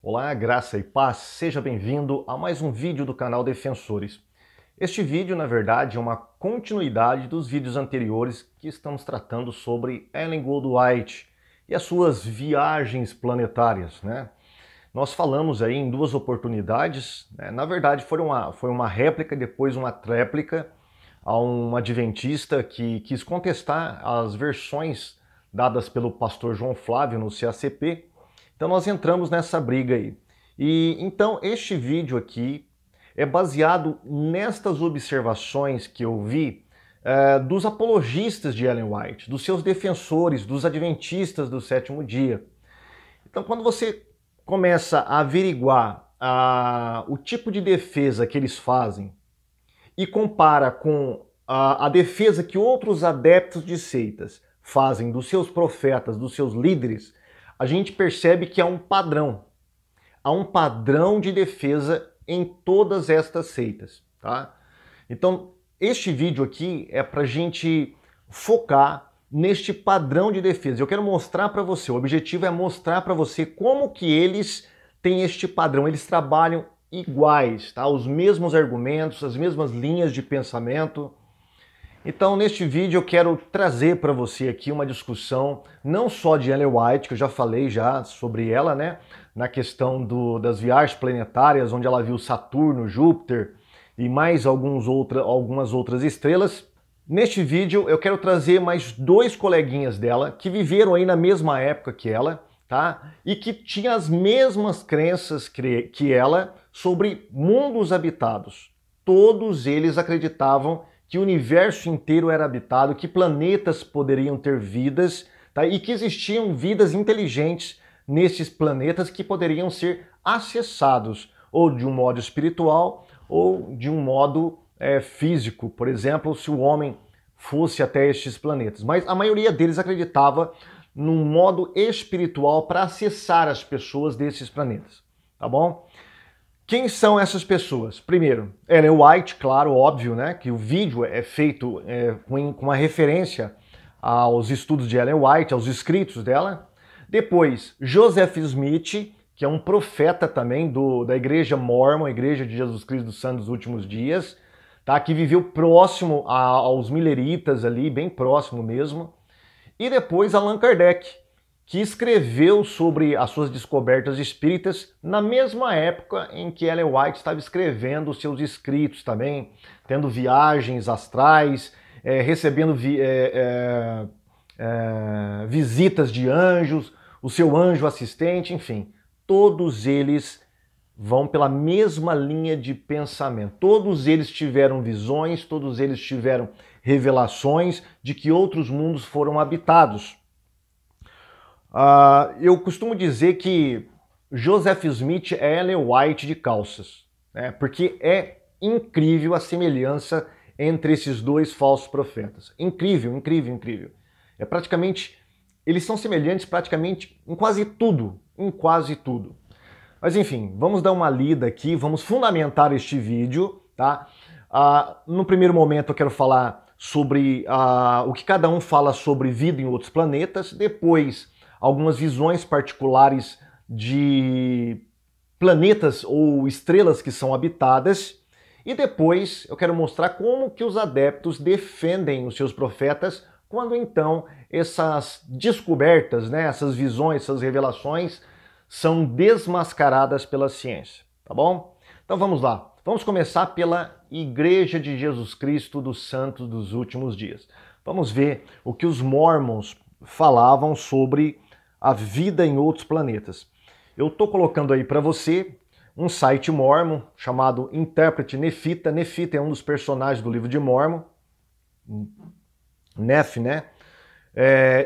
Olá, graça e paz, seja bem-vindo a mais um vídeo do canal Defensores. Este vídeo, na verdade, é uma continuidade dos vídeos anteriores que estamos tratando sobre Ellen Goldwhite e as suas viagens planetárias, né? Nós falamos aí em duas oportunidades, né? Na verdade foi uma réplica e depois uma tréplica a um adventista que quis contestar as versões dadas pelo pastor João Flávio no CACP. Então nós entramos nessa briga aí. E então este vídeo aqui é baseado nestas observações que eu vi dos apologistas de Ellen White, dos seus defensores, dos adventistas do sétimo dia. Então quando você começa a averiguar o tipo de defesa que eles fazem e compara com a defesa que outros adeptos de seitas fazem dos seus profetas, dos seus líderes, a gente percebe que há um padrão. Há um padrão de defesa em todas estas seitas, tá? Então, este vídeo aqui é para a gente focar neste padrão de defesa. Eu quero mostrar para você, o objetivo é mostrar para você como que eles têm este padrão. Eles trabalham iguais, tá? Os mesmos argumentos, as mesmas linhas de pensamento. Então, neste vídeo eu quero trazer para você aqui uma discussão não só de Ellen White, que eu já falei sobre ela, né? Na questão das viagens planetárias, onde ela viu Saturno, Júpiter e mais algumas outras estrelas. Neste vídeo eu quero trazer mais dois coleguinhas dela que viveram aí na mesma época que ela, tá? E que tinham as mesmas crenças que ela sobre mundos habitados. Todos eles acreditavam que o universo inteiro era habitado, que planetas poderiam ter vidas, tá? E que existiam vidas inteligentes nesses planetas que poderiam ser acessados ou de um modo espiritual ou de um modo físico, por exemplo, se o homem fosse até estes planetas. Mas a maioria deles acreditava num modo espiritual para acessar as pessoas desses planetas, tá bom? Quem são essas pessoas? Primeiro, Ellen White, claro, óbvio, né? Que o vídeo é feito com uma referência aos estudos de Ellen White, aos escritos dela. Depois, Joseph Smith, que é um profeta também da Igreja Mórmon, a Igreja de Jesus Cristo dos Santos dos Últimos Dias, tá? Que viveu próximo aos mileritas ali, bem próximo mesmo. E depois Allan Kardec, que escreveu sobre as suas descobertas espíritas na mesma época em que Ellen White estava escrevendo os seus escritos também, tendo viagens astrais, recebendo visitas de anjos, o seu anjo assistente, enfim. Todos eles vão pela mesma linha de pensamento. Todos eles tiveram visões, todos eles tiveram revelações de que outros mundos foram habitados. Eu costumo dizer que Joseph Smith é Ellen White de calças, né? Porque é incrível a semelhança entre esses dois falsos profetas. Incrível, incrível, incrível. Eles são semelhantes praticamente em quase tudo, Mas enfim, vamos dar uma lida aqui, vamos fundamentar este vídeo, tá? No primeiro momento eu quero falar sobre o que cada um fala sobre vida em outros planetas, depois algumas visões particulares de planetas ou estrelas que são habitadas, e depois eu quero mostrar como que os adeptos defendem os seus profetas quando então essas descobertas, né, essas visões, essas revelações são desmascaradas pela ciência, tá bom? Então vamos lá. Vamos começar pela Igreja de Jesus Cristo dos Santos dos Últimos Dias. Vamos ver o que os Mormons falavam sobre a vida em outros planetas. Eu estou colocando aí para você um site Mormon chamado Intérprete Nefita. Nefita é um dos personagens do livro de Mormon. Nef, né?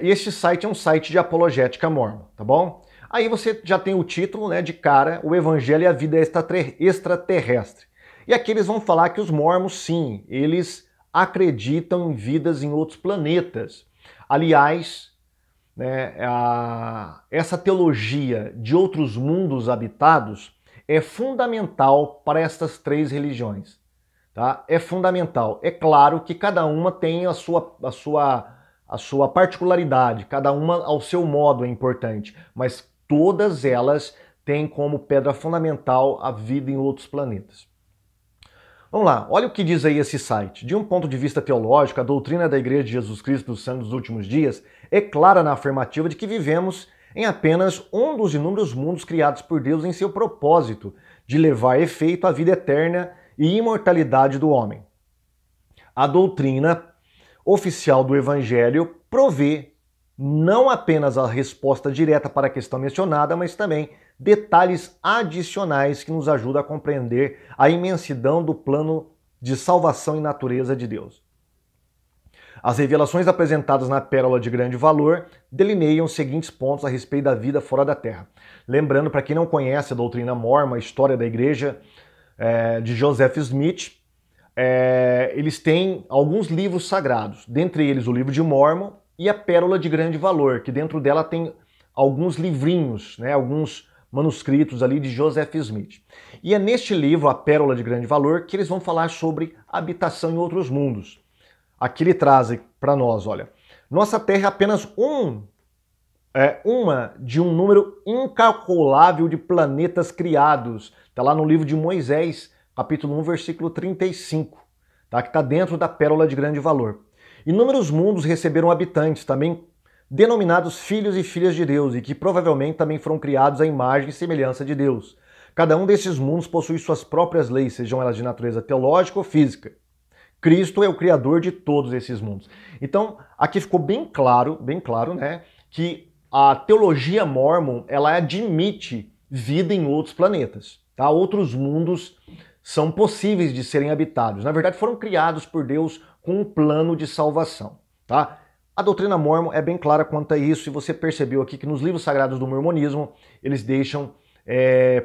E este site é um site de apologética mormon, tá bom? Aí você já tem o título, né, de cara, o Evangelho e a Vida Extraterrestre. E aqui eles vão falar que os mormons, sim, eles acreditam em vidas em outros planetas. Aliás, né, essa teologia de outros mundos habitados é fundamental para estas três religiões. Tá? É fundamental. É claro que cada uma tem a sua particularidade, cada uma ao seu modo é importante, mas todas elas tem como pedra fundamental a vida em outros planetas. Vamos lá, olha o que diz aí esse site. De um ponto de vista teológico, a doutrina da Igreja de Jesus Cristo dos Santos dos Últimos Dias é clara na afirmativa de que vivemos em apenas um dos inúmeros mundos criados por Deus em seu propósito de levar a efeito a vida eterna e imortalidade do homem. A doutrina oficial do Evangelho provê não apenas a resposta direta para a questão mencionada, mas também detalhes adicionais que nos ajudam a compreender a imensidão do plano de salvação e natureza de Deus. As revelações apresentadas na Pérola de Grande Valor delineiam os seguintes pontos a respeito da vida fora da Terra. Lembrando, para quem não conhece a doutrina mórmon, a história da igreja de Joseph Smith, eles têm alguns livros sagrados, dentre eles o livro de Mórmon e a Pérola de Grande Valor, que dentro dela tem alguns livrinhos, né, alguns manuscritos ali de Joseph Smith. E é neste livro, a Pérola de Grande Valor, que eles vão falar sobre habitação em outros mundos. Aqui ele traz para nós, olha, nossa Terra é apenas uma de um número incalculável de planetas criados. Está lá no livro de Moisés, capítulo 1, versículo 35, tá? Que está dentro da Pérola de Grande Valor. Inúmeros mundos receberam habitantes, também denominados filhos e filhas de Deus, e que provavelmente também foram criados à imagem e semelhança de Deus. Cada um desses mundos possui suas próprias leis, sejam elas de natureza teológica ou física. Cristo é o criador de todos esses mundos. Então, aqui ficou bem claro, né, que a teologia mórmon, ela admite vida em outros planetas, tá? Outros mundos são possíveis de serem habitados. Na verdade, foram criados por Deus com um plano de salvação, tá? A doutrina mórmon é bem clara quanto a isso, e você percebeu aqui que nos livros sagrados do mormonismo, eles deixam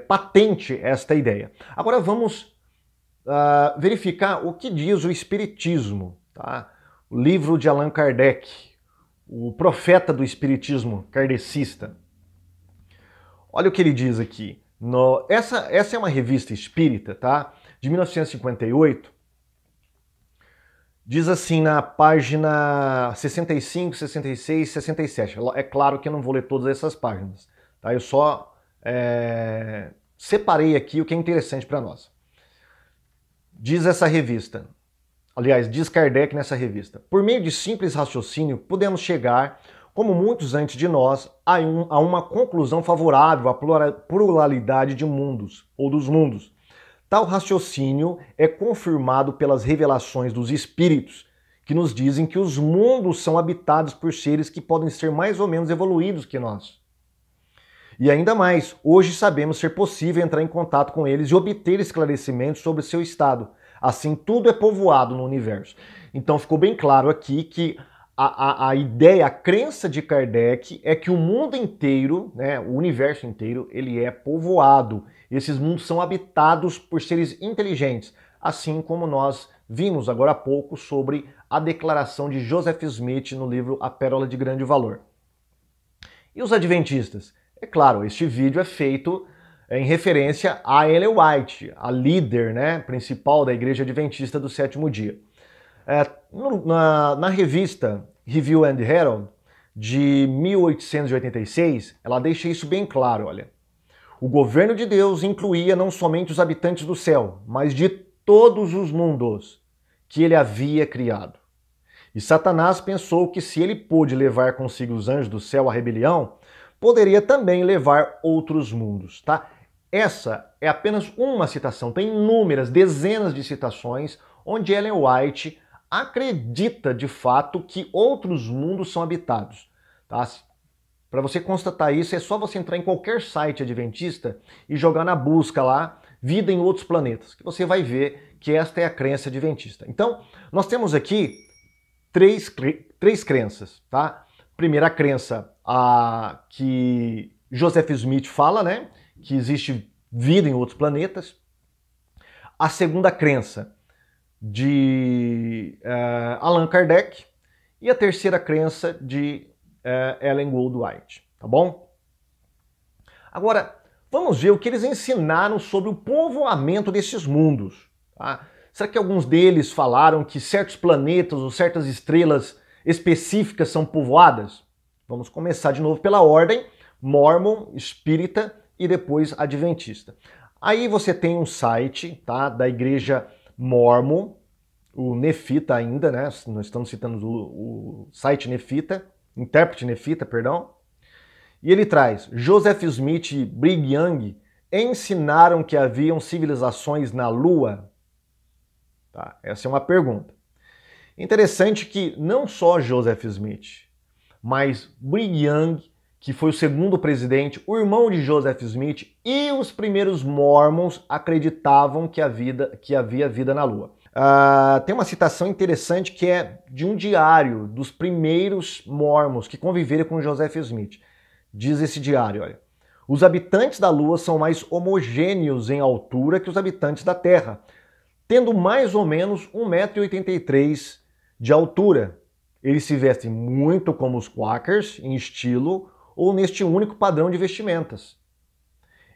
patente esta ideia. Agora vamos verificar o que diz o Espiritismo, tá? O livro de Allan Kardec, o profeta do Espiritismo kardecista. Olha o que ele diz aqui. Essa é uma revista espírita, tá? De 1958. Diz assim na página 65, 66, 67. É claro que eu não vou ler todas essas páginas, tá? Eu só separei aqui o que é interessante para nós. Diz essa revista, aliás, diz Kardec nessa revista: por meio de simples raciocínio, podemos chegar, como muitos antes de nós, a uma conclusão favorável à pluralidade de mundos, ou dos mundos. Tal raciocínio é confirmado pelas revelações dos espíritos, que nos dizem que os mundos são habitados por seres que podem ser mais ou menos evoluídos que nós. E ainda mais, hoje sabemos ser possível entrar em contato com eles e obter esclarecimentos sobre seu estado. Assim, tudo é povoado no universo. Então ficou bem claro aqui que a ideia, a crença de Kardec é que o mundo inteiro, né, o universo inteiro, ele é povoado. Esses mundos são habitados por seres inteligentes, assim como nós vimos agora há pouco sobre a declaração de Joseph Smith no livro A Pérola de Grande Valor. E os adventistas? É claro, este vídeo é feito em referência a Ellen White, a líder, né, principal da Igreja Adventista do Sétimo Dia. Na revista Review and Herald, de 1886, ela deixa isso bem claro, olha. O governo de Deus incluía não somente os habitantes do céu, mas de todos os mundos que ele havia criado. E Satanás pensou que se ele pôde levar consigo os anjos do céu à rebelião, poderia também levar outros mundos, tá? Essa é apenas uma citação, tem inúmeras, dezenas de citações onde Ellen White acredita de fato que outros mundos são habitados, tá? Para você constatar isso, é só você entrar em qualquer site adventista e jogar na busca lá, vida em outros planetas, que você vai ver que esta é a crença adventista. Então, nós temos aqui três crenças, tá? Primeira crença, que Joseph Smith fala, né? Que existe vida em outros planetas. A segunda crença de Allan Kardec. E a terceira crença de Ellen White, tá bom? Agora, vamos ver o que eles ensinaram sobre o povoamento desses mundos. Tá? Será que alguns deles falaram que certos planetas ou certas estrelas específicas são povoadas? Vamos começar de novo pela ordem: Mórmon, Espírita e depois adventista. Aí você tem um site, tá, da igreja Mórmon, o Nefita ainda, né? Nós estamos citando o site Nefita, intérprete Nefita, perdão. E ele traz: Joseph Smith e Brigham Young ensinaram que haviam civilizações na Lua? Tá, essa é uma pergunta. Interessante que não só Joseph Smith, mas Brigham Young, que foi o segundo presidente, o irmão de Joseph Smith e os primeiros Mormons acreditavam que havia vida na Lua. Tem uma citação interessante que é de um diário dos primeiros Mormons que conviveram com Joseph Smith. Diz esse diário, olha: os habitantes da Lua são mais homogêneos em altura que os habitantes da Terra, tendo mais ou menos 1,83 m de altura. Eles se vestem muito como os Quakers, em estilo, ou neste único padrão de vestimentas.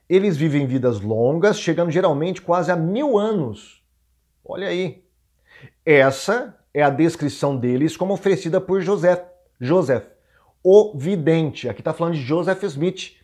Eles vivem vidas longas, chegando geralmente quase a 1000 anos. Olha aí. Essa é a descrição deles como oferecida por Joseph, o vidente. Aqui está falando de Joseph Smith,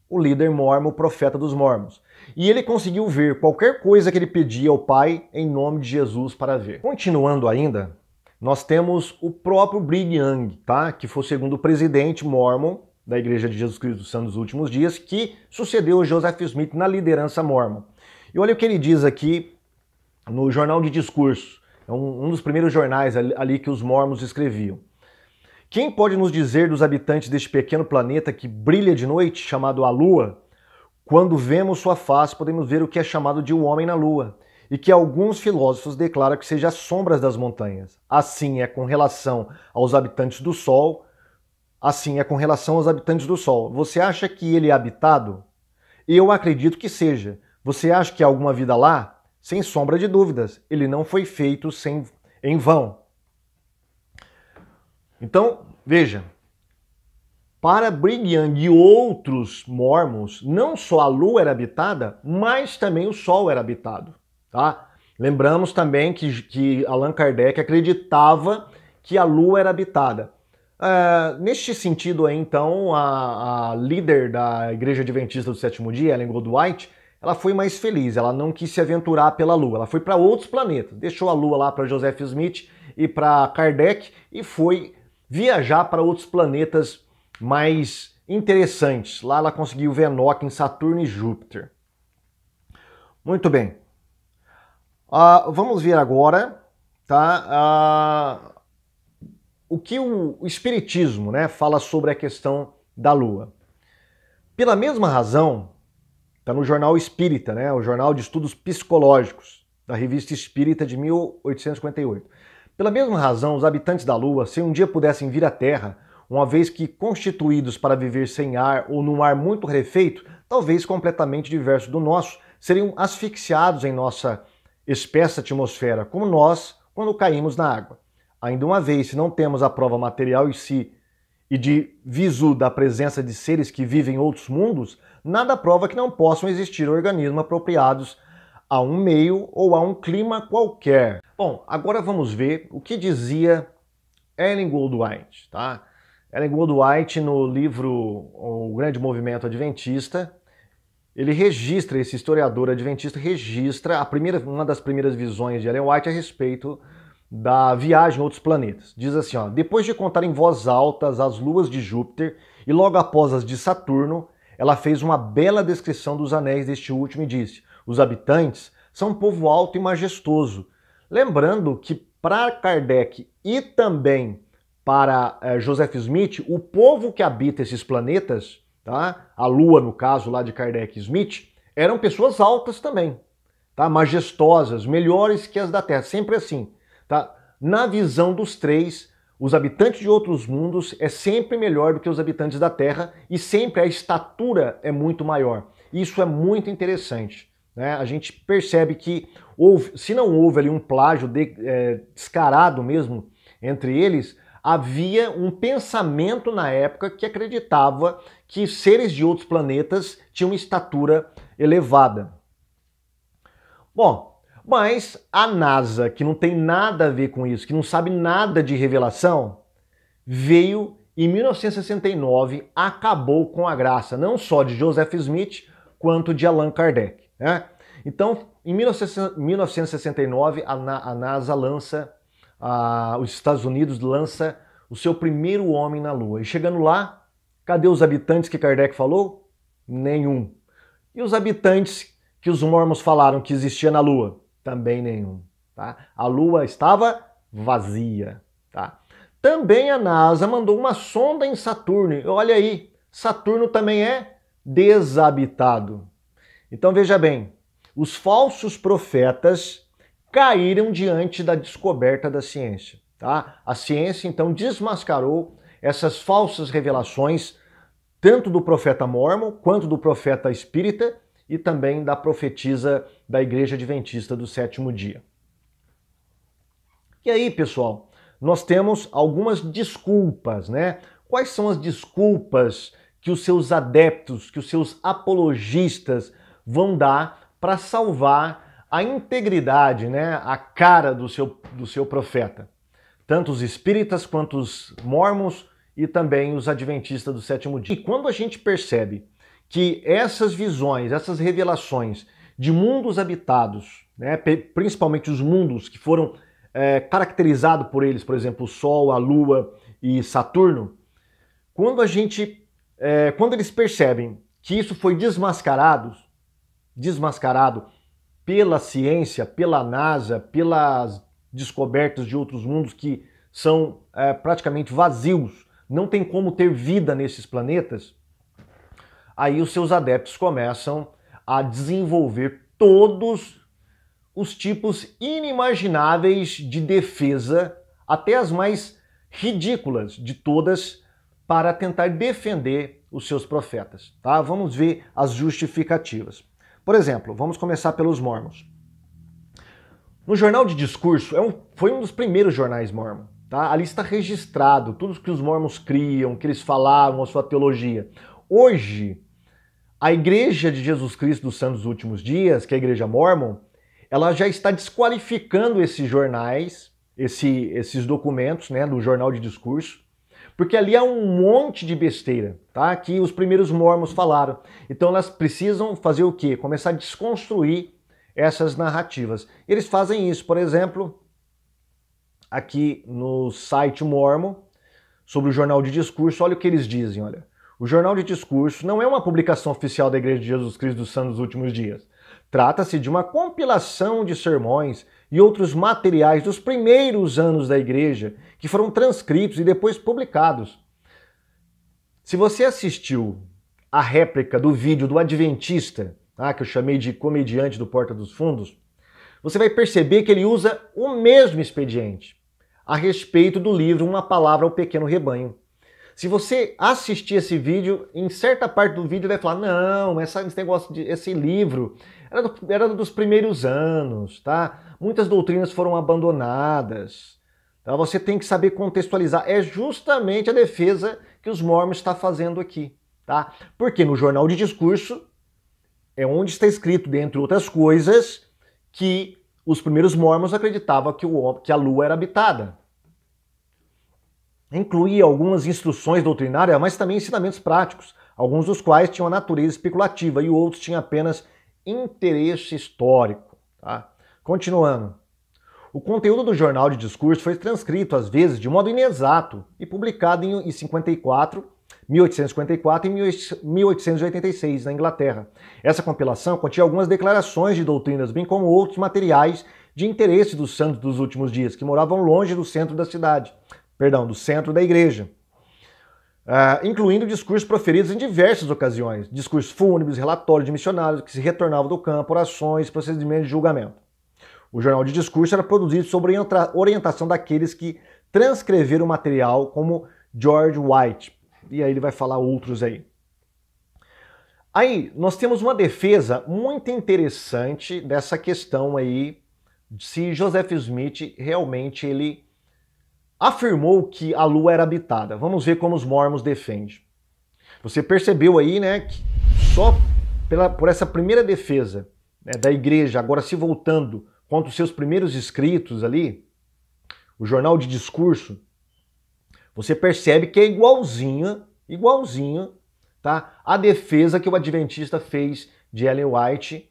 o líder mórmon, o profeta dos mormons. E ele conseguiu ver qualquer coisa que ele pedia ao Pai em nome de Jesus para ver. Continuando ainda, nós temos o próprio Brigham Young, tá? Que foi o segundo presidente mórmon da Igreja de Jesus Cristo dos Santos dos Últimos Dias, que sucedeu Joseph Smith na liderança mórmon. E olha o que ele diz aqui no Jornal de Discurso, é um dos primeiros jornais ali que os mormons escreviam. Quem pode nos dizer dos habitantes deste pequeno planeta que brilha de noite, chamado a Lua? Quando vemos sua face, podemos ver o que é chamado de o homem na Lua, e que alguns filósofos declaram que seja as sombras das montanhas. Assim é com relação aos habitantes do Sol, Você acha que ele é habitado? Eu acredito que seja. Você acha que há alguma vida lá? Sem sombra de dúvidas, ele não foi feito em vão. Então, veja, para Brigham Young e outros mormons, não só a Lua era habitada, mas também o Sol era habitado. Tá? Lembramos também que Allan Kardec acreditava que a Lua era habitada. Neste sentido aí, então, a líder da Igreja Adventista do Sétimo Dia, Ellen Goldwhite, ela foi mais feliz, ela não quis se aventurar pela Lua, ela foi para outros planetas, deixou a Lua lá para Joseph Smith e para Kardec e foi viajar para outros planetas mais interessantes. Lá ela conseguiu ver Enoque em Saturno e Júpiter. Muito bem. Vamos ver agora, tá? O que o Espiritismo, né, fala sobre a questão da Lua. Pela mesma razão, está no Jornal Espírita, né, o Jornal de Estudos Psicológicos, da Revista Espírita de 1858. Pela mesma razão, os habitantes da Lua, se um dia pudessem vir à Terra, uma vez que constituídos para viver sem ar ou num ar muito rarefeito, talvez completamente diverso do nosso, seriam asfixiados em nossa espessa atmosfera, como nós quando caímos na água. Ainda uma vez, se não temos a prova material e de visu da presença de seres que vivem em outros mundos, nada prova que não possam existir organismos apropriados a um meio ou a um clima qualquer. Bom, agora vamos ver o que dizia Ellen Goldwhite, tá? Ellen Goldwhite, no livro O Grande Movimento Adventista, esse historiador adventista registra uma das primeiras visões de Ellen White a respeito da viagem a outros planetas. Diz assim, ó: depois de contar em voz alta as luas de Júpiter e logo após as de Saturno, ela fez uma bela descrição dos anéis deste último e disse: os habitantes são um povo alto e majestoso. Lembrando que para Kardec e também para Joseph Smith, o povo que habita esses planetas, tá? A Lua, no caso lá de Kardec e Smith, eram pessoas altas também, tá? Majestosas, melhores que as da Terra, sempre assim. Tá? Na visão dos três, os habitantes de outros mundos é sempre melhor do que os habitantes da Terra e sempre a estatura é muito maior. Isso é muito interessante, né? A gente percebe que se não houve ali um plágio descarado mesmo entre eles, havia um pensamento na época que acreditava que seres de outros planetas tinham estatura elevada. Bom, mas a NASA, que não tem nada a ver com isso, que não sabe nada de revelação, veio em 1969, acabou com a graça, não só de Joseph Smith, quanto de Allan Kardec, né? Então, em 1969, a NASA lança, os Estados Unidos lança o seu primeiro homem na Lua. E chegando lá, cadê os habitantes que Kardec falou? Nenhum. E os habitantes que os mormons falaram que existia na Lua? Também nenhum. Tá? A Lua estava vazia. Tá? Também a NASA mandou uma sonda em Saturno. Olha aí, Saturno também é desabitado. Então veja bem, os falsos profetas caíram diante da descoberta da ciência. Tá? A ciência então desmascarou essas falsas revelações, tanto do profeta mórmon quanto do profeta espírita e também da profetisa da Igreja Adventista do Sétimo Dia. E aí, pessoal, nós temos algumas desculpas, né? Quais são as desculpas que os seus adeptos, que os seus apologistas vão dar para salvar a integridade, né? A cara do seu profeta? Tanto os espíritas quanto os mórmons e também os adventistas do sétimo dia. E quando a gente percebe que essas visões, essas revelações de mundos habitados, né, principalmente os mundos que foram caracterizados por eles, por exemplo, o Sol, a Lua e Saturno, quando eles percebem que isso foi desmascarado pela ciência, pela NASA, pelas descobertas de outros mundos que são praticamente vazios, não tem como ter vida nesses planetas, aí os seus adeptos começam a desenvolver todos os tipos inimagináveis de defesa, até as mais ridículas de todas, para tentar defender os seus profetas. Tá? Vamos ver as justificativas. Por exemplo, vamos começar pelos mórmons. No Jornal de Discurso, foi um dos primeiros jornais mórmon. Tá? Ali está registrado tudo que os mórmons criam, que eles falavam, a sua teologia. Hoje, a Igreja de Jesus Cristo dos Santos dos Últimos Dias, que é a Igreja Mórmon, ela já está desqualificando esses jornais, esses documentos, né, do Jornal de Discurso, porque ali há um monte de besteira, tá? Que os primeiros mórmons falaram. Então elas precisam fazer o quê? Começar a desconstruir essas narrativas. Eles fazem isso, por exemplo, aqui no site Mórmon, sobre o Jornal de Discurso, olha o que eles dizem, olha. O Jornal de Discurso não é uma publicação oficial da Igreja de Jesus Cristo dos Santos dos Últimos Dias. Trata-se de uma compilação de sermões e outros materiais dos primeiros anos da Igreja que foram transcritos e depois publicados. Se você assistiu a réplica do vídeo do Adventista, tá, que eu chamei de comediante do Porta dos Fundos, você vai perceber que ele usa o mesmo expediente a respeito do livro Uma Palavra ao Pequeno Rebanho. Se você assistir esse vídeo, em certa parte do vídeo vai falar, não, esse livro era dos primeiros anos, tá? Muitas doutrinas foram abandonadas. Tá? Você tem que saber contextualizar. É justamente a defesa que os mormons estão fazendo aqui, tá? Porque no Jornal de Discurso é onde está escrito, dentre outras coisas, que os primeiros mormons acreditavam que a Lua era habitada. Incluía algumas instruções doutrinárias, mas também ensinamentos práticos, alguns dos quais tinham a natureza especulativa e outros tinham apenas interesse histórico. Tá? Continuando. O conteúdo do Jornal de Discurso foi transcrito, às vezes, de modo inexato e publicado em 1854 e 1886, na Inglaterra. Essa compilação continha algumas declarações de doutrinas, bem como outros materiais de interesse dos santos dos últimos dias, que moravam longe do centro da cidade. Do centro da igreja, incluindo discursos proferidos em diversas ocasiões, discursos fúnebres, relatórios de missionários que se retornavam do campo, orações, procedimentos de julgamento. O Jornal de Discurso era produzido sob orientação daqueles que transcreveram o material, como George White, e aí ele vai falar outros aí. Aí nós temos uma defesa muito interessante dessa questão aí, se Joseph Smith realmente ele afirmou que a Lua era habitada. Vamos ver como os mormons defendem. Você percebeu aí, né, que só por essa primeira defesa, né, da igreja, agora se voltando contra os seus primeiros escritos ali, o Jornal de Discurso, você percebe que é igualzinho, tá, a defesa que o Adventista fez de Ellen White,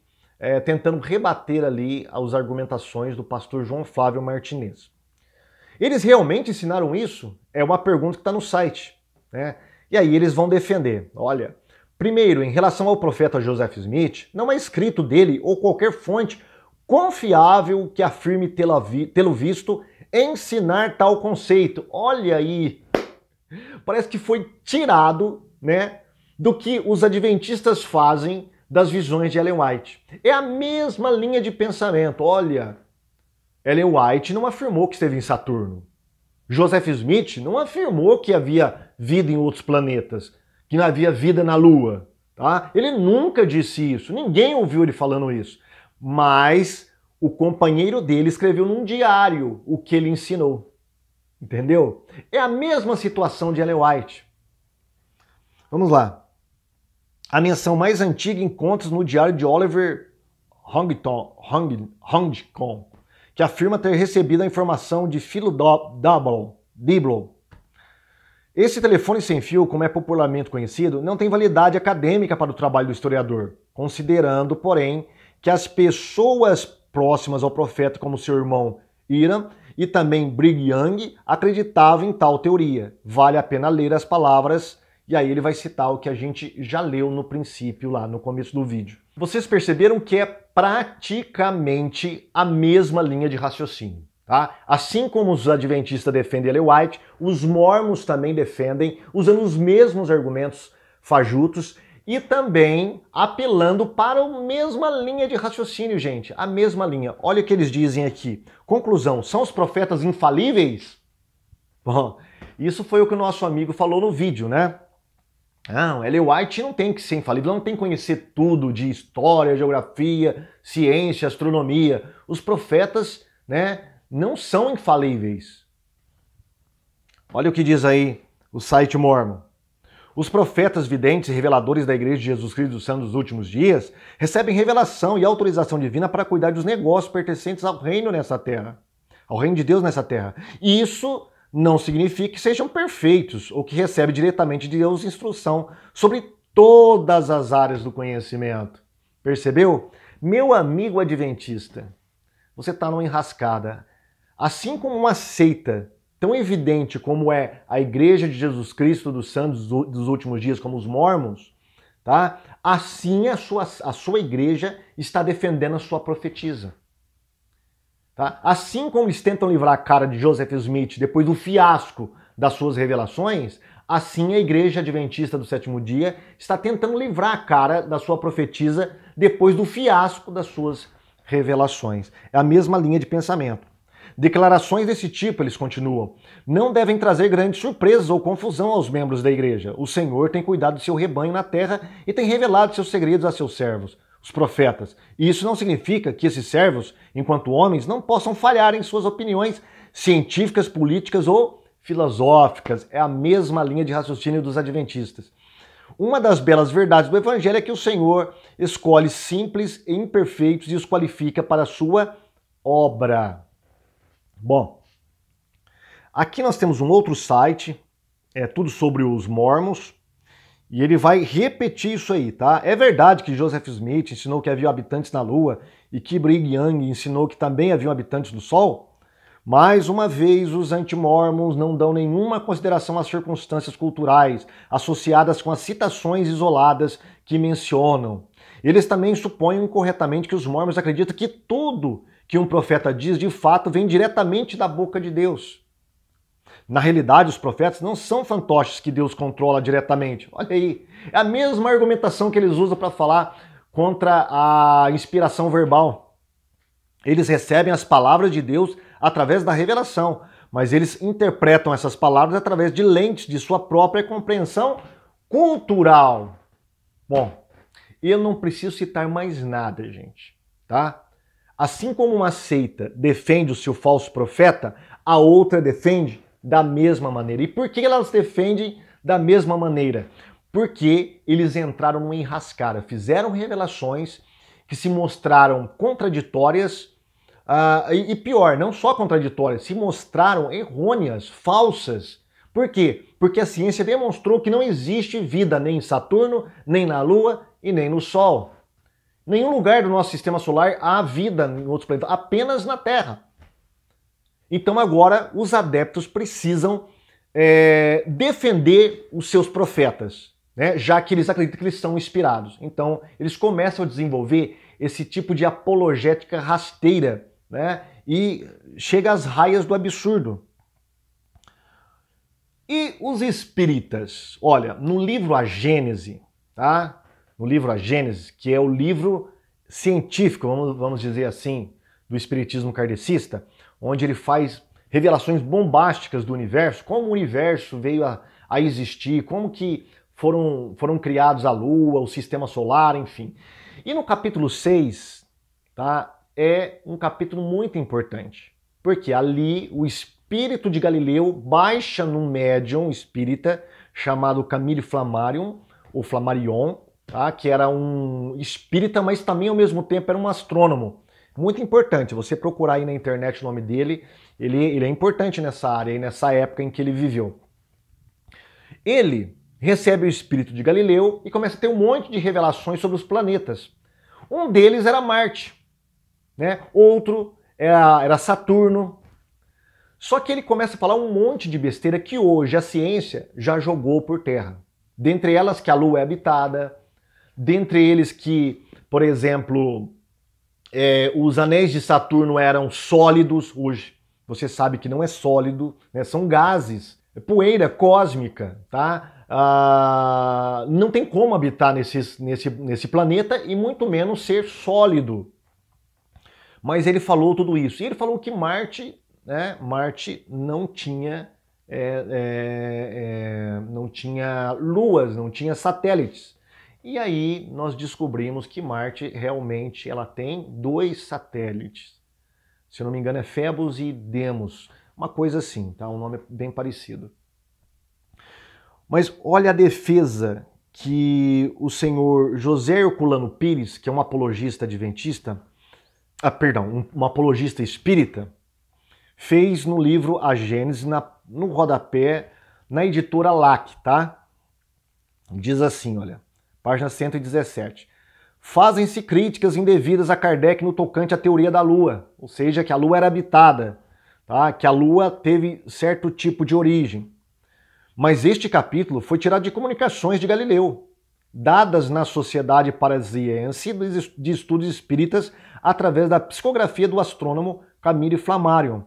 tentando rebater ali as argumentações do pastor João Flávio Martinez. Eles realmente ensinaram isso? É uma pergunta que está no site, né? E aí eles vão defender. Olha, primeiro, em relação ao profeta Joseph Smith, não é escrito dele ou qualquer fonte confiável que afirme tê-lo visto ensinar tal conceito. Olha aí, parece que foi tirado, né, do que os adventistas fazem das visões de Ellen White. É a mesma linha de pensamento. Olha, Ellen White não afirmou que esteve em Saturno. Joseph Smith não afirmou que havia vida em outros planetas, que não havia vida na Lua. Tá? Ele nunca disse isso, ninguém ouviu ele falando isso. Mas o companheiro dele escreveu num diário o que ele ensinou. Entendeu? É a mesma situação de Ellen White. Vamos lá. A menção mais antiga encontra-se no diário de Oliver Huntington, que afirma ter recebido a informação de Philo Dibble. Esse telefone sem fio, como é popularmente conhecido, não tem validade acadêmica para o trabalho do historiador, considerando, porém, que as pessoas próximas ao profeta, como seu irmão Hiram e também Brigham Young, acreditavam em tal teoria. Vale a pena ler as palavras, e aí ele vai citar o que a gente já leu no princípio, lá no começo do vídeo. Vocês perceberam que é praticamente a mesma linha de raciocínio, tá? Assim como os adventistas defendem Ellen White, os mormons também defendem, usando os mesmos argumentos fajutos e também apelando para a mesma linha de raciocínio, gente. A mesma linha. Olha o que eles dizem aqui. Conclusão, são os profetas infalíveis? Bom, isso foi o que o nosso amigo falou no vídeo, né? Não, Ellen White não tem que ser infalível, não tem que conhecer tudo de história, geografia, ciência, astronomia. Os profetas, né, não são infalíveis. Olha o que diz aí o site Mormon. Os profetas videntes e reveladores da Igreja de Jesus Cristo dos Santos dos Últimos Dias recebem revelação e autorização divina para cuidar dos negócios pertencentes ao reino nessa terra, ao reino de Deus nessa terra. E isso não significa que sejam perfeitos ou que recebem diretamente de Deus instrução sobre todas as áreas do conhecimento. Percebeu? Meu amigo adventista, você está numa enrascada. Assim como uma seita tão evidente como é a Igreja de Jesus Cristo dos Santos dos Últimos Dias, como os Mormons, tá? Assim a sua igreja está defendendo a sua profetisa. Tá? Assim como eles tentam livrar a cara de Joseph Smith depois do fiasco das suas revelações, assim a Igreja Adventista do Sétimo Dia está tentando livrar a cara da sua profetisa depois do fiasco das suas revelações. É a mesma linha de pensamento. Declarações desse tipo, eles continuam, não devem trazer grandes surpresas ou confusão aos membros da igreja. O Senhor tem cuidado do seu rebanho na terra e tem revelado seus segredos a seus servos, os profetas. E isso não significa que esses servos, enquanto homens, não possam falhar em suas opiniões científicas, políticas ou filosóficas. É a mesma linha de raciocínio dos adventistas. Uma das belas verdades do Evangelho é que o Senhor escolhe simples e imperfeitos e os qualifica para a sua obra. Bom, aqui nós temos um outro site, é tudo sobre os Mormons, e ele vai repetir isso aí, tá? É verdade que Joseph Smith ensinou que havia habitantes na Lua e que Brigham Young ensinou que também haviam habitantes no Sol? Mais uma vez, os anti-mormons não dão nenhuma consideração às circunstâncias culturais associadas com as citações isoladas que mencionam. Eles também supõem incorretamente que os mormons acreditam que tudo que um profeta diz, de fato, vem diretamente da boca de Deus. Na realidade, os profetas não são fantoches que Deus controla diretamente. Olha aí, é a mesma argumentação que eles usam para falar contra a inspiração verbal. Eles recebem as palavras de Deus através da revelação, mas eles interpretam essas palavras através de lentes de sua própria compreensão cultural. Bom, eu não preciso citar mais nada, gente, tá? Assim como uma seita defende o seu falso profeta, a outra defende da mesma maneira. E por que elas defendem da mesma maneira? Porque eles entraram numa enrascada, fizeram revelações que se mostraram contraditórias e pior, não só contraditórias, se mostraram errôneas, falsas. Por quê? Porque a ciência demonstrou que não existe vida nem em Saturno, nem na Lua e nem no Sol. Nenhum lugar do nosso sistema solar há vida em outros planetas, apenas na Terra. Então agora os adeptos precisam defender os seus profetas, né? Já que eles acreditam que eles são inspirados. Então eles começam a desenvolver esse tipo de apologética rasteira, né? E chega às raias do absurdo. E os espíritas? Olha, no livro A Gênese, tá? No livro A Gênese, que é o livro científico, vamos dizer assim, do espiritismo kardecista, onde ele faz revelações bombásticas do universo, como o universo veio a existir, como que foram criados a Lua, o sistema solar, enfim. E no capítulo 6, tá, é um capítulo muito importante, porque ali o espírito de Galileu baixa num médium espírita chamado Camille Flammarion, ou Flammarion, tá, que era um espírita, mas também ao mesmo tempo era um astrônomo. Muito importante, você procurar aí na internet o nome dele, ele é importante nessa área e nessa época em que ele viveu. Ele recebe o espírito de Galileu e começa a ter um monte de revelações sobre os planetas. Um deles era Marte, né? Outro era Saturno. Só que ele começa a falar um monte de besteira que hoje a ciência já jogou por terra. Dentre elas que a Lua é habitada, dentre eles que, por exemplo, os anéis de Saturno eram sólidos, hoje você sabe que não é sólido, né? São gases, poeira cósmica, tá? Não tem como habitar nesse planeta e muito menos ser sólido. Mas ele falou tudo isso. E ele falou que Marte, né, Marte não tinha luas, não tinha satélites. E aí nós descobrimos que Marte realmente ela tem 2 satélites. Se eu não me engano é Phobos e Deimos, uma coisa assim, tá? Um nome bem parecido. Mas olha a defesa que o senhor José Herculano Pires, que é um apologista adventista, um apologista espírita, fez no livro A Gênese, no rodapé, na editora LAC, tá? Diz assim, olha, página 117. Fazem-se críticas indevidas a Kardec no tocante à teoria da Lua, ou seja, que a Lua era habitada, tá? Que a Lua teve certo tipo de origem. Mas este capítulo foi tirado de comunicações de Galileu, dadas na Sociedade Parisiense de Estudos Espíritas através da psicografia do astrônomo Camille Flammarion.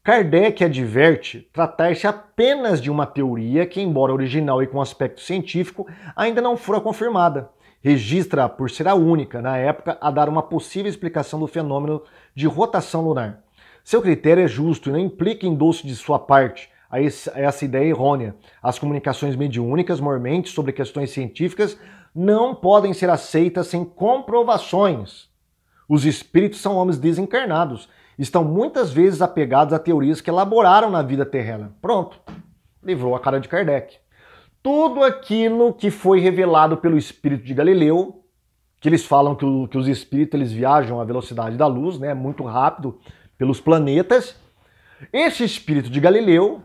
Kardec adverte tratar-se apenas de uma teoria que, embora original e com aspecto científico, ainda não fora confirmada. Registra por ser a única, na época, a dar uma possível explicação do fenômeno de rotação lunar. Seu critério é justo e não implica endosso de sua parte a essa ideia errônea. As comunicações mediúnicas, mormente sobre questões científicas, não podem ser aceitas sem comprovações. Os espíritos são homens desencarnados, estão muitas vezes apegados a teorias que elaboraram na vida terrena. Pronto, livrou a cara de Kardec. Tudo aquilo que foi revelado pelo espírito de Galileu, que eles falam que os espíritos eles viajam à velocidade da luz, né, muito rápido pelos planetas. Esse espírito de Galileu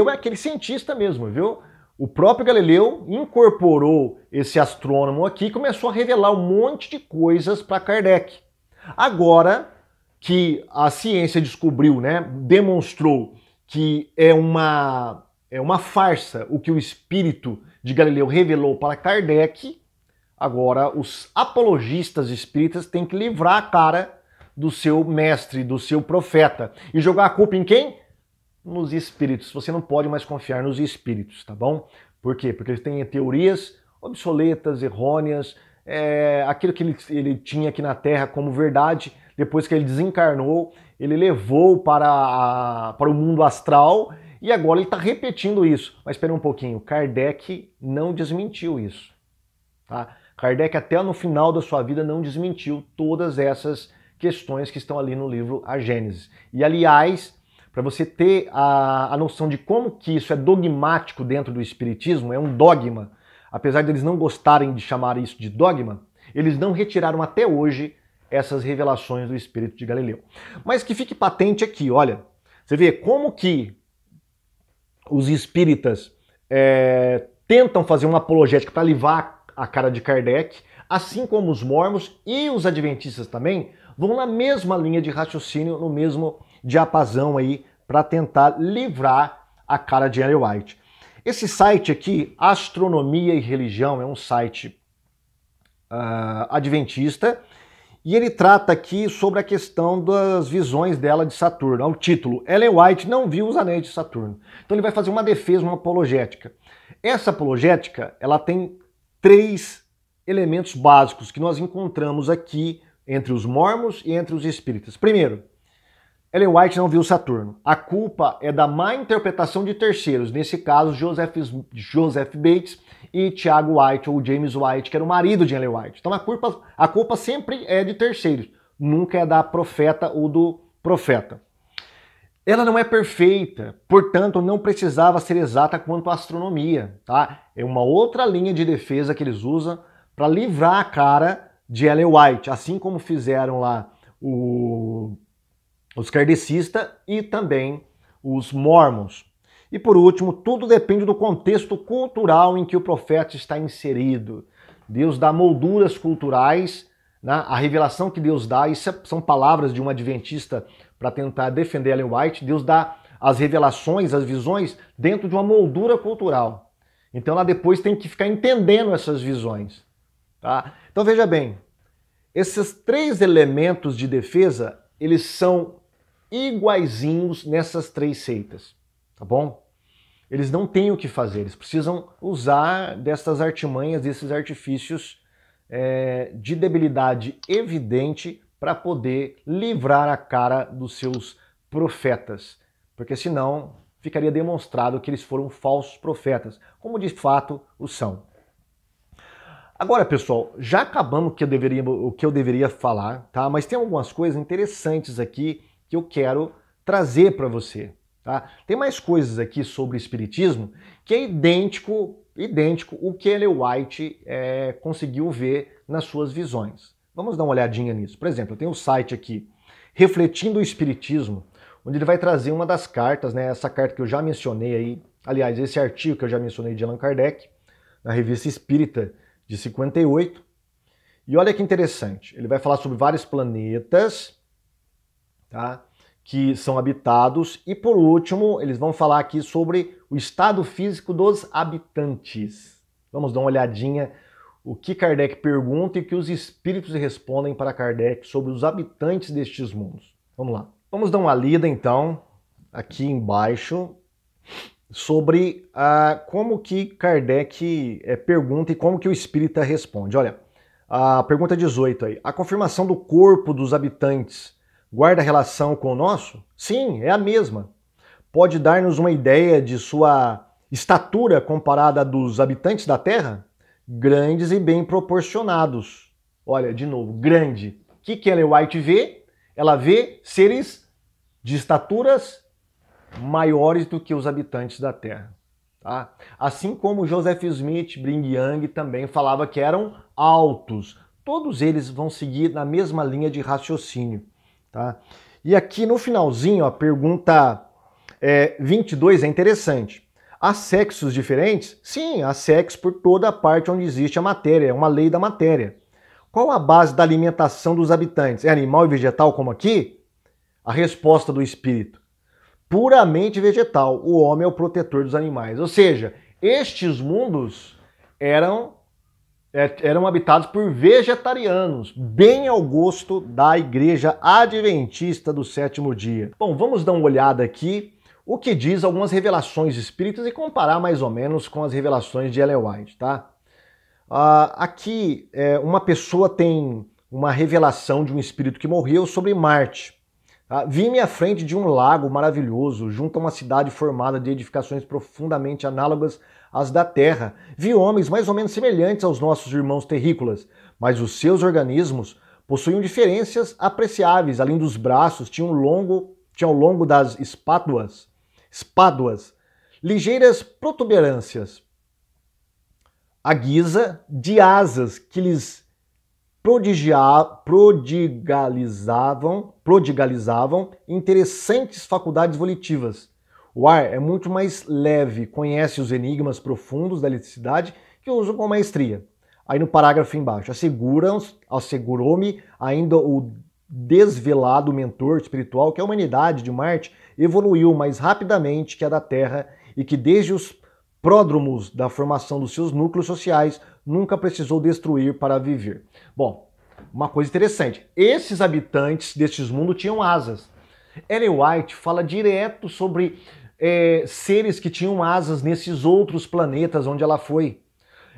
é aquele cientista mesmo, viu? O próprio Galileu incorporou esse astrônomo aqui e começou a revelar um monte de coisas para Kardec. Agora que a ciência descobriu, né, demonstrou que é uma farsa o que o espírito de Galileu revelou para Kardec, agora os apologistas espíritas têm que livrar a cara do seu mestre, do seu profeta. E jogar a culpa em quem? Nos espíritos. Você não pode mais confiar nos espíritos, tá bom? Por quê? Porque eles têm teorias obsoletas, errôneas, aquilo que ele tinha aqui na Terra como verdade, depois que ele desencarnou, ele levou para o mundo astral e agora ele está repetindo isso. Mas espera um pouquinho, Kardec não desmentiu isso. Tá? Kardec até no final da sua vida não desmentiu todas essas questões que estão ali no livro A Gênese. E aliás, para você ter a noção de como que isso é dogmático dentro do espiritismo, é um dogma, apesar de eles não gostarem de chamar isso de dogma, eles não retiraram até hoje essas revelações do espírito de Galileu. Mas que fique patente aqui, olha, você vê como que os espíritas tentam fazer uma apologética para livrar a cara de Kardec, Assim como os mormons e os adventistas também vão na mesma linha de raciocínio, no mesmo diapasão aí, para tentar livrar a cara de Ellen White. Esse site aqui, Astronomia e Religião, é um site adventista, e ele trata aqui sobre a questão das visões dela de Saturno. É o título, Ellen White não viu os anéis de Saturno. Então ele vai fazer uma defesa, uma apologética. Essa apologética, ela tem 3 elementos básicos que nós encontramos aqui entre os mormons e entre os espíritas. Primeiro, Ellen White não viu Saturno. A culpa é da má interpretação de terceiros, nesse caso Joseph Bates e Tiago White, ou James White, que era o marido de Ellen White. Então a culpa sempre é de terceiros, nunca é da profeta ou do profeta. Ela não é perfeita, portanto não precisava ser exata quanto à astronomia, tá? É uma outra linha de defesa que eles usam para livrar a cara de Ellen White, assim como fizeram lá os kardecistas e também os mormons. E por último, tudo depende do contexto cultural em que o profeta está inserido. Deus dá molduras culturais, né? A revelação que Deus dá, isso são palavras de um adventista para tentar defender Ellen White, Deus dá as revelações, as visões dentro de uma moldura cultural. Então ela depois tem que ficar entendendo essas visões. Tá? Então veja bem, esses 3 elementos de defesa, eles são iguaizinhos nessas 3 seitas, tá bom? Eles não têm o que fazer, eles precisam usar dessas artimanhas, desses artifícios de debilidade evidente para poder livrar a cara dos seus profetas, porque senão ficaria demonstrado que eles foram falsos profetas, como de fato o são. Agora, pessoal, já acabamos o que eu deveria falar, tá? Mas tem algumas coisas interessantes aqui que eu quero trazer para você, tá? Tem mais coisas aqui sobre espiritismo que é idêntico o que Ellen White conseguiu ver nas suas visões. Vamos dar uma olhadinha nisso. Por exemplo, eu tenho um site aqui, Refletindo o Espiritismo, onde ele vai trazer uma das cartas, né? Essa carta que eu já mencionei aí, aliás, esse artigo que eu já mencionei de Allan Kardec, na Revista Espírita de 58. E olha que interessante, ele vai falar sobre vários planetas, tá? Que são habitados, e por último, eles vão falar aqui sobre o estado físico dos habitantes. Vamos dar uma olhadinha o que Kardec pergunta e o que os espíritos respondem para Kardec sobre os habitantes destes mundos. Vamos lá. Vamos dar uma lida então, aqui embaixo, sobre como que Kardec pergunta e como que o espírita responde. Olha, a pergunta 18 aí. A confirmação do corpo dos habitantes guarda relação com o nosso? Sim, é a mesma. Pode dar-nos uma ideia de sua estatura comparada à dos habitantes da Terra? Grandes e bem proporcionados. Olha, de novo, grande. O que Ellen White vê? Ela vê seres de estaturas maiores do que os habitantes da Terra. Tá? Assim como Joseph Smith, Brigham Young também falava que eram altos. Todos eles vão seguir na mesma linha de raciocínio. Tá? E aqui no finalzinho, a pergunta 22 é interessante. Há sexos diferentes? Sim, há sexos por toda a parte onde existe a matéria, é uma lei da matéria. Qual a base da alimentação dos habitantes? É animal e vegetal como aqui? A resposta do espírito: puramente vegetal, o homem é o protetor dos animais. Ou seja, estes mundos eram habitados por vegetarianos, bem ao gosto da Igreja Adventista do Sétimo Dia. Bom, vamos dar uma olhada aqui o que diz algumas revelações espíritas e comparar mais ou menos com as revelações de Ellen White, tá? Aqui, uma pessoa tem uma revelação de um espírito que morreu sobre Marte. Tá? Vi-me à frente de um lago maravilhoso, junto a uma cidade formada de edificações profundamente análogas às da Terra. Vi homens mais ou menos semelhantes aos nossos irmãos terrícolas, mas os seus organismos possuíam diferenças apreciáveis. Além dos braços, tinham ao longo das espáduas, ligeiras protuberâncias, à guisa de asas que lhes prodigalizavam interessantes faculdades volitivas. O ar é muito mais leve, conhece os enigmas profundos da eletricidade que usam com maestria. Aí no parágrafo embaixo, assegurou-me ainda o desvelado mentor espiritual que a humanidade de Marte evoluiu mais rapidamente que a da Terra e que desde os pródromos da formação dos seus núcleos sociais nunca precisou destruir para viver. Bom, uma coisa interessante, esses habitantes destes mundos tinham asas. Ellen White fala direto sobre seres que tinham asas nesses outros planetas onde ela foi.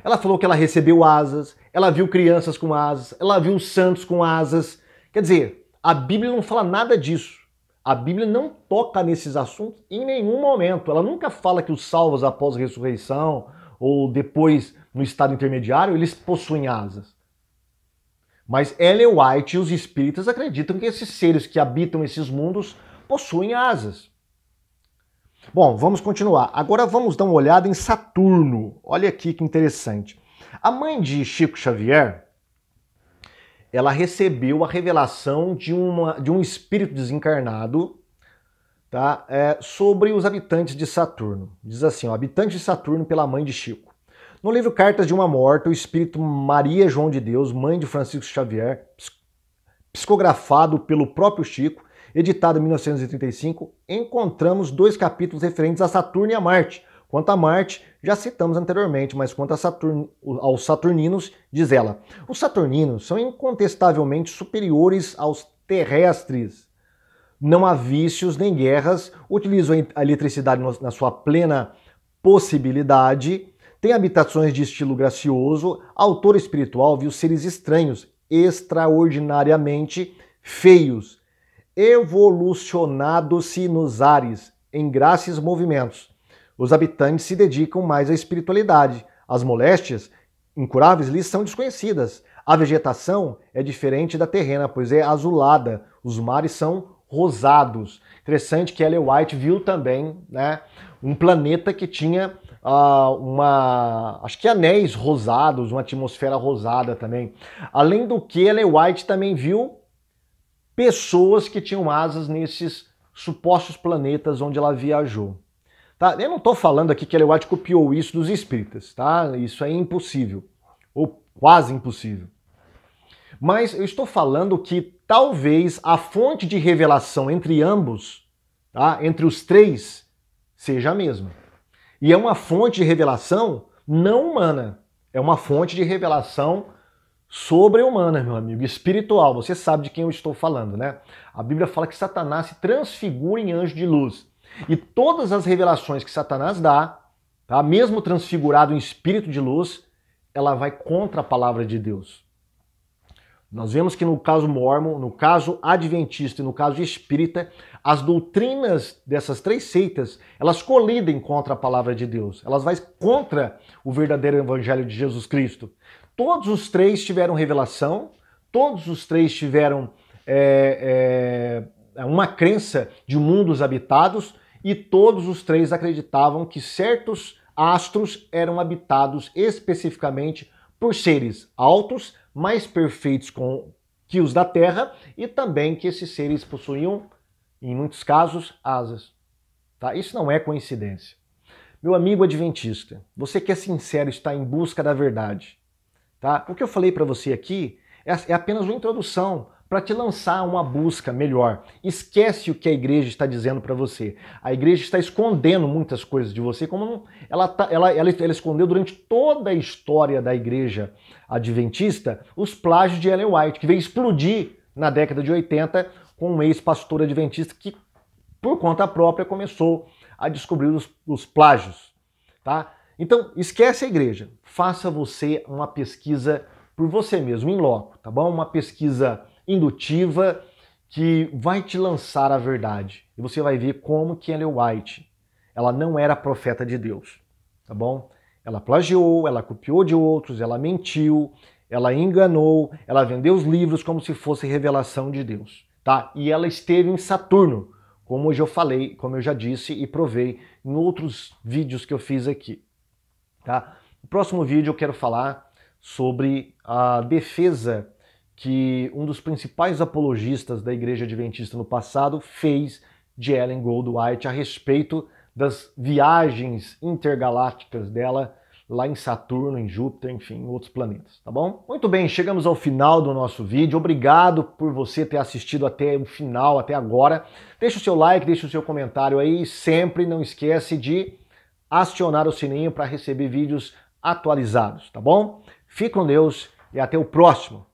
Ela falou que ela recebeu asas, ela viu crianças com asas, ela viu santos com asas. Quer dizer, a Bíblia não fala nada disso. A Bíblia não toca nesses assuntos em nenhum momento. Ela nunca fala que os salvos após a ressurreição ou depois no estado intermediário, eles possuem asas. Mas Ellen White e os espíritas acreditam que esses seres que habitam esses mundos possuem asas. Bom, vamos continuar. Agora vamos dar uma olhada em Saturno. Olha aqui que interessante. A mãe de Chico Xavier, ela recebeu a revelação de um espírito desencarnado, tá? Sobre os habitantes de Saturno. Diz assim, ó, habitantes de Saturno pela mãe de Chico. No livro Cartas de uma Morta, o espírito Maria João de Deus, mãe de Francisco Xavier, psicografado pelo próprio Chico, editado em 1935, encontramos 2 capítulos referentes a Saturno e a Marte. Quanto a Marte, já citamos anteriormente, mas quanto aos saturninos, diz ela, os saturninos são incontestavelmente superiores aos terrestres. Não há vícios nem guerras, utilizam a eletricidade na sua plena possibilidade, têm habitações de estilo gracioso, autor espiritual viu seres estranhos, extraordinariamente feios, evolucionados-se nos ares, em graças movimentos. Os habitantes se dedicam mais à espiritualidade. As moléstias incuráveis lhes são desconhecidas. A vegetação é diferente da terrena, pois é azulada. Os mares são rosados. Interessante que Ellen White viu também, né, um planeta que tinha acho que anéis rosados, uma atmosfera rosada também. Além do que, Ellen White também viu pessoas que tinham asas nesses supostos planetas onde ela viajou. Tá? Eu não estou falando aqui que Ellen White copiou isso dos espíritas, tá? Isso é impossível, ou quase impossível. Mas eu estou falando que talvez a fonte de revelação entre ambos, tá? Entre os três, seja a mesma. E é uma fonte de revelação não humana, é uma fonte de revelação sobre-humana, meu amigo, espiritual. Você sabe de quem eu estou falando, né? A Bíblia fala que Satanás se transfigura em anjo de luz. E todas as revelações que Satanás dá, tá? Mesmo transfigurado em espírito de luz, ela vai contra a palavra de Deus. Nós vemos que no caso mórmon, no caso adventista e no caso espírita, as doutrinas dessas 3 seitas, elas colidem contra a palavra de Deus. Elas vão contra o verdadeiro evangelho de Jesus Cristo. Todos os 3 tiveram revelação, todos os 3 tiveram uma crença de mundos habitados e todos os 3 acreditavam que certos astros eram habitados especificamente por seres altos, mais perfeitos que os da Terra e também que esses seres possuíam, em muitos casos, asas. Tá? Isso não é coincidência. Meu amigo adventista, você que é sincero está em busca da verdade. Tá? O que eu falei para você aqui é apenas uma introdução para te lançar uma busca melhor. Esquece o que a igreja está dizendo para você. A igreja está escondendo muitas coisas de você, como ela escondeu durante toda a história da igreja adventista os plágios de Ellen White, que veio explodir na década de 80 com um ex-pastor adventista que, por conta própria, começou a descobrir os plágios. Tá? Então, esquece a igreja. Faça você uma pesquisa por você mesmo, em loco, tá bom? Uma pesquisa indutiva que vai te lançar a verdade. E você vai ver como que Ellen White, ela não era profeta de Deus, tá bom? Ela plagiou, ela copiou de outros, ela mentiu, ela enganou, ela vendeu os livros como se fosse revelação de Deus, tá? E ela esteve em Saturno, como hoje eu falei, como eu já disse e provei em outros vídeos que eu fiz aqui, tá? No próximo vídeo eu quero falar sobre a defesa que um dos principais apologistas da Igreja Adventista no passado fez de Ellen Goldwhite a respeito das viagens intergalácticas dela lá em Saturno, em Júpiter, enfim, em outros planetas, tá bom? Muito bem, chegamos ao final do nosso vídeo. Obrigado por você ter assistido até o final, até agora. Deixa o seu like, deixa o seu comentário aí e sempre não esquece de acionar o sininho para receber vídeos atualizados, tá bom? Fique com Deus e até o próximo.